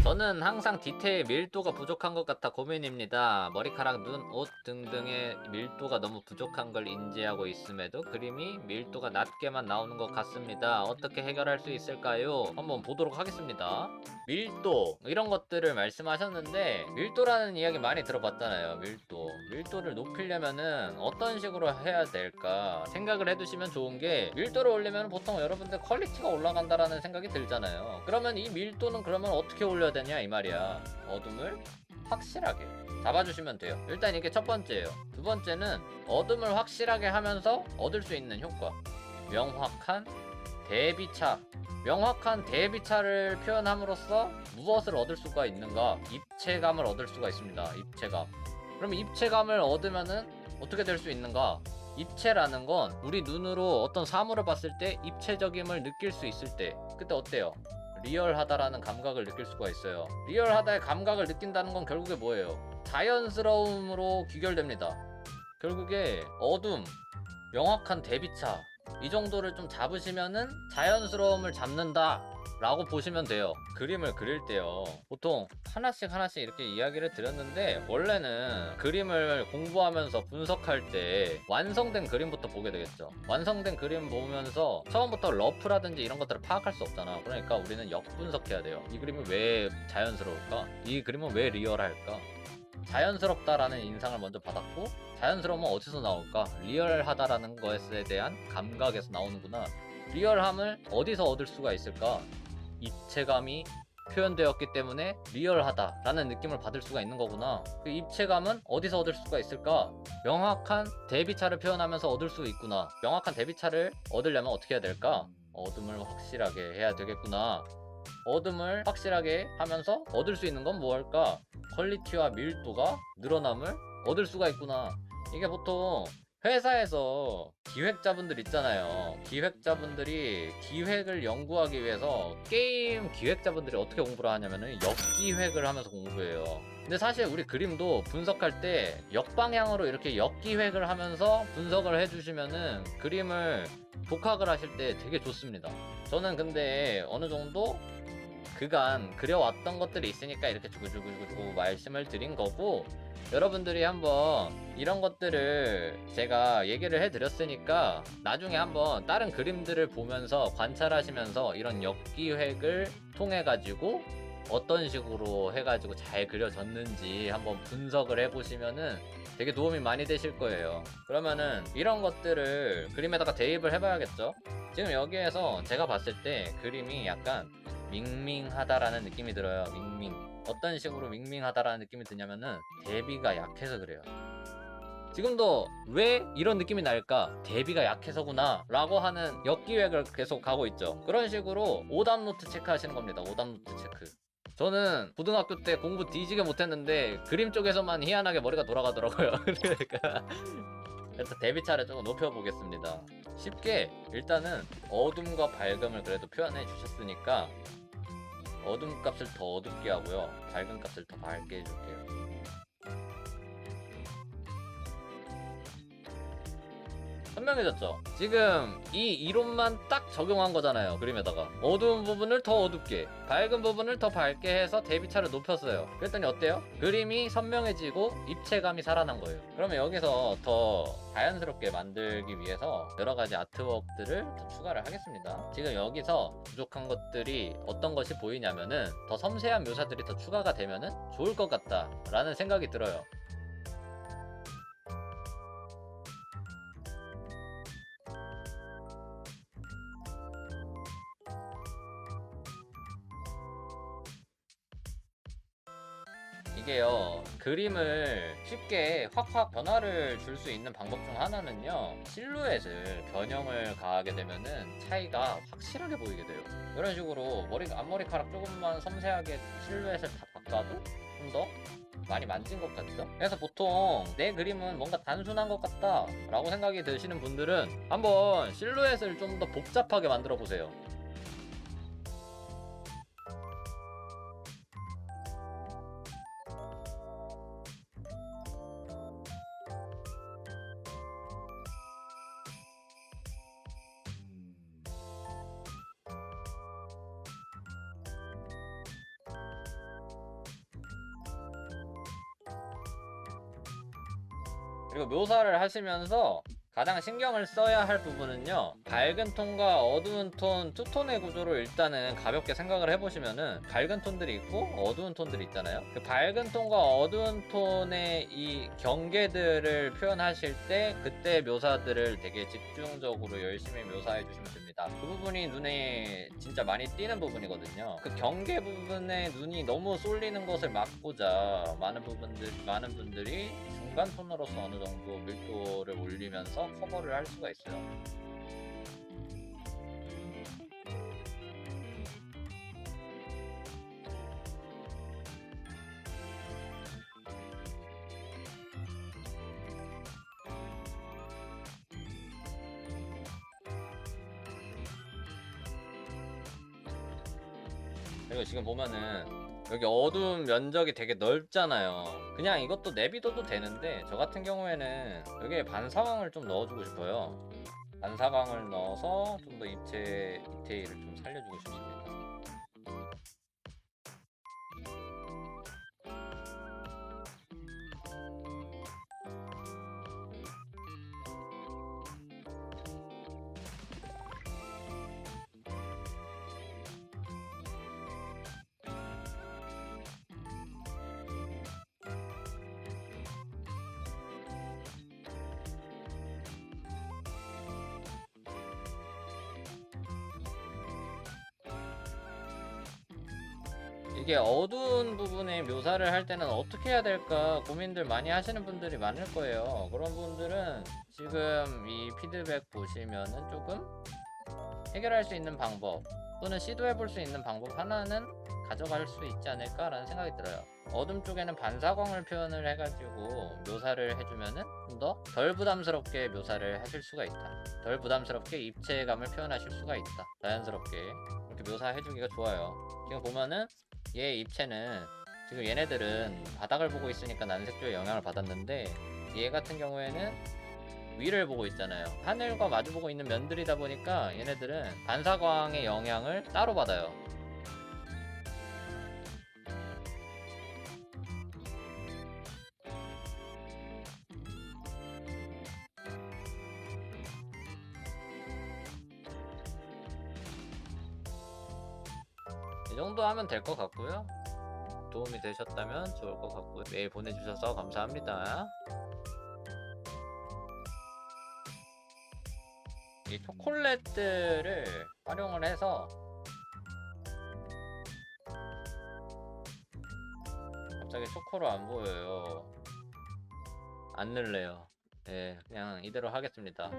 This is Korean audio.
저는 항상 디테일 밀도가 부족한 것 같아 고민입니다. 머리카락, 눈, 옷 등등의 밀도가 너무 부족한 걸 인지하고 있음에도 그림이 밀도가 낮게만 나오는 것 같습니다. 어떻게 해결할 수 있을까요? 한번 보도록 하겠습니다. 밀도 이런 것들을 말씀하셨는데, 밀도라는 이야기 많이 들어봤잖아요. 밀도를 높이려면은 어떤 식으로 해야 될까 생각을 해두시면 좋은 게, 밀도를 올리면 보통 여러분들 퀄리티가 올라간다라는 생각이 들잖아요. 그러면 이 밀도는 그러면 어떻게 올려야 되냐 이 말이야. 어둠을 확실하게 잡아주시면 돼요. 일단 이게 첫 번째예요. 두 번째는 어둠을 확실하게 하면서 얻을 수 있는 효과, 명확한 대비차. 명확한 대비차를 표현함으로써 무엇을 얻을 수가 있는가? 입체감을 얻을 수가 있습니다. 입체감. 그럼 입체감을 얻으면은 어떻게 될 수 있는가? 입체라는 건 우리 눈으로 어떤 사물을 봤을 때 입체적임을 느낄 수 있을 때, 그때 어때요? 리얼하다라는 감각을 느낄 수가 있어요. 리얼하다의 감각을 느낀다는 건 결국에 뭐예요? 자연스러움으로 귀결됩니다. 결국에 어둠, 명확한 대비차, 이 정도를 좀 잡으시면은 자연스러움을 잡는다 라고 보시면 돼요. 그림을 그릴 때요, 보통 하나씩 이렇게 이야기를 드렸는데, 원래는 그림을 공부하면서 분석할 때 완성된 그림부터 보게 되겠죠. 완성된 그림 보면서 처음부터 러프라든지 이런 것들을 파악할 수 없잖아. 그러니까 우리는 역분석해야 돼요. 이 그림이 왜 자연스러울까? 이 그림은 왜 리얼할까? 자연스럽다라는 인상을 먼저 받았고, 자연스러움은 어디서 나올까? 리얼하다라는 것에 대한 감각에서 나오는구나. 리얼함을 어디서 얻을 수가 있을까? 입체감이 표현되었기 때문에 리얼하다라는 느낌을 받을 수가 있는 거구나. 그 입체감은 어디서 얻을 수가 있을까? 명확한 대비차를 표현하면서 얻을 수 있구나. 명확한 대비차를 얻으려면 어떻게 해야 될까? 어둠을 확실하게 해야 되겠구나. 어둠을 확실하게 하면서 얻을 수 있는 건 무엇일까? 퀄리티와 밀도가 늘어남을 얻을 수가 있구나. 이게 보통 회사에서 기획자분들 있잖아요. 기획자분들이 기획을 연구하기 위해서 게임 기획자분들이 어떻게 공부를 하냐면은 역기획을 하면서 공부해요. 근데 사실 우리 그림도 분석할 때 역방향으로 이렇게 역기획을 하면서 분석을 해주시면은 그림을 독학을 하실 때 되게 좋습니다. 저는 근데 어느 정도 그간 그려왔던 것들이 있으니까 이렇게 주구주구 말씀을 드린 거고, 여러분들이 한번 이런 것들을 제가 얘기를 해드렸으니까 나중에 한번 다른 그림들을 보면서 관찰하시면서 이런 역기획을 통해 가지고 어떤 식으로 해가지고 잘 그려졌는지 한번 분석을 해보시면은 되게 도움이 많이 되실 거예요. 그러면은 이런 것들을 그림에다가 대입을 해봐야겠죠. 지금 여기에서 제가 봤을 때 그림이 약간 밍밍하다라는 느낌이 들어요. 어떤 식으로 밍밍하다라는 느낌이 드냐면은 대비가 약해서 그래요. 지금도 왜 이런 느낌이 날까? 대비가 약해서구나 라고 하는 역기획을 계속 가고 있죠. 그런 식으로 오답노트 체크 하시는 겁니다. 오답노트 체크. 저는 고등학교 때 공부 뒤지게 못했는데 그림 쪽에서만 희한하게 머리가 돌아가더라고요. 그러니까 그래서 대비차를 조금 높여보겠습니다. 쉽게 일단은 어둠과 밝음을 그래도 표현해 주셨으니까 어둠 값을 더 어둡게 하고요, 밝은 값을 더 밝게 해줄게요. 선명해졌죠? 지금 이 이론만 딱 적용한 거잖아요. 그림에다가 어두운 부분을 더 어둡게, 밝은 부분을 더 밝게 해서 대비차를 높였어요. 그랬더니 어때요? 그림이 선명해지고 입체감이 살아난 거예요. 그러면 여기서 더 자연스럽게 만들기 위해서 여러가지 아트웍들을 더 추가를 하겠습니다. 지금 여기서 부족한 것들이 어떤 것이 보이냐면은 더 섬세한 묘사들이 더 추가가 되면은 좋을 것 같다 라는 생각이 들어요. 이게요, 그림을 쉽게 확확 변화를 줄 수 있는 방법 중 하나는요, 실루엣을 변형을 가하게 되면은 차이가 확실하게 보이게 돼요. 이런 식으로 앞머리카락 조금만 섬세하게 실루엣을 다 바꿔도 좀 더 많이 만진 것 같죠? 그래서 보통 내 그림은 뭔가 단순한 것 같다 라고 생각이 드시는 분들은 한번 실루엣을 좀 더 복잡하게 만들어 보세요. 그리고 묘사를 하시면서 가장 신경을 써야 할 부분은요, 밝은 톤과 어두운 톤, 투톤의 구조를 일단은 가볍게 생각을 해보시면은 밝은 톤들이 있고 어두운 톤들이 있잖아요. 그 밝은 톤과 어두운 톤의 이 경계들을 표현하실 때 그때 묘사들을 되게 집중적으로 열심히 묘사해 주시면 됩니다. 그 부분이 눈에 진짜 많이 띄는 부분이거든요. 그 경계 부분에 눈이 너무 쏠리는 것을 막고자 많은 분들이 중간 톤으로서 어느 정도 밀도를 올리면서 커버를 할 수가 있어요. 그리고 지금 보면은 여기 어두운 면적이 되게 넓잖아요. 그냥 이것도 내비둬도 되는데 저 같은 경우에는 여기에 반사광을 좀 넣어주고 싶어요. 반사광을 넣어서 좀 더 입체 디테일을 좀 살려주고 싶습니다. 이게 어두운 부분의 묘사를 할 때는 어떻게 해야 될까 고민들 많이 하시는 분들이 많을 거예요. 그런 분들은 지금 이 피드백 보시면은 조금 해결할 수 있는 방법 또는 시도해 볼 수 있는 방법 하나는 가져갈 수 있지 않을까라는 생각이 들어요. 어둠 쪽에는 반사광을 표현을 해가지고 묘사를 해주면은 좀 더 덜 부담스럽게 묘사를 하실 수가 있다. 덜 부담스럽게 입체감을 표현하실 수가 있다. 자연스럽게 이렇게 묘사해주기가 좋아요. 지금 보면은 얘 입체는 지금 얘네들은 바닥을 보고 있으니까 난색조의 영향을 받았는데 얘 같은 경우에는 위를 보고 있잖아요. 하늘과 마주보고 있는 면들이다 보니까 얘네들은 반사광의 영향을 따로 받아요. 이 정도 하면 될 것 같고요. 도움이 되셨다면 좋을 것 같고요. 메일 보내주셔서 감사합니다. 이 초콜릿들을 활용을 해서 갑자기 초코로 안 보여요. 안 늘래요. 네, 그냥 이대로 하겠습니다.